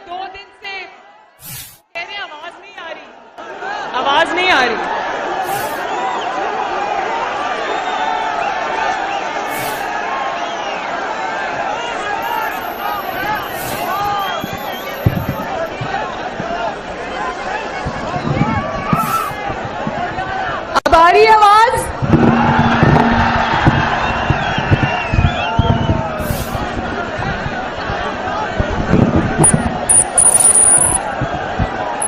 2 दिन से कह रहे आवाज नहीं आ रही, आवाज नहीं आ रही। अब आ रही है आवाज?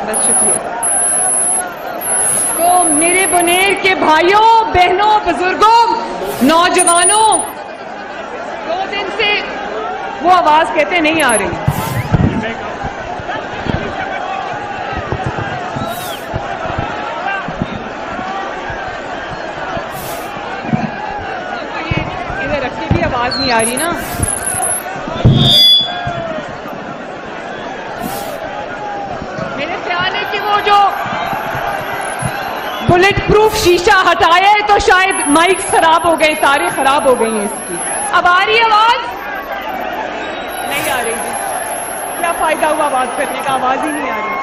बस शुक्रिया। तो मेरे बुनेर के भाइयों, बहनों, बुजुर्गों, नौजवानों, 2 दिन से वो आवाज कहते नहीं आ रही। इधर रखी भी आवाज नहीं आ रही ना। मेरे ख्याल है कि वो जो बुलेट प्रूफ शीशा हटाया है तो शायद माइक्स खराब हो गए, तारें खराब हो गई हैं इसकी। अब आ रही है आवाज? नहीं आ रही। क्या फायदा हुआ बात करने का, आवाज ही नहीं आ रही।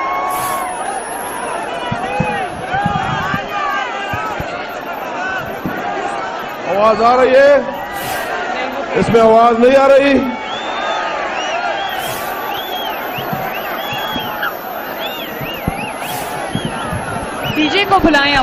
आवाज आ रही है? इसमें आवाज नहीं आ रही। डीजे को बुलाएं।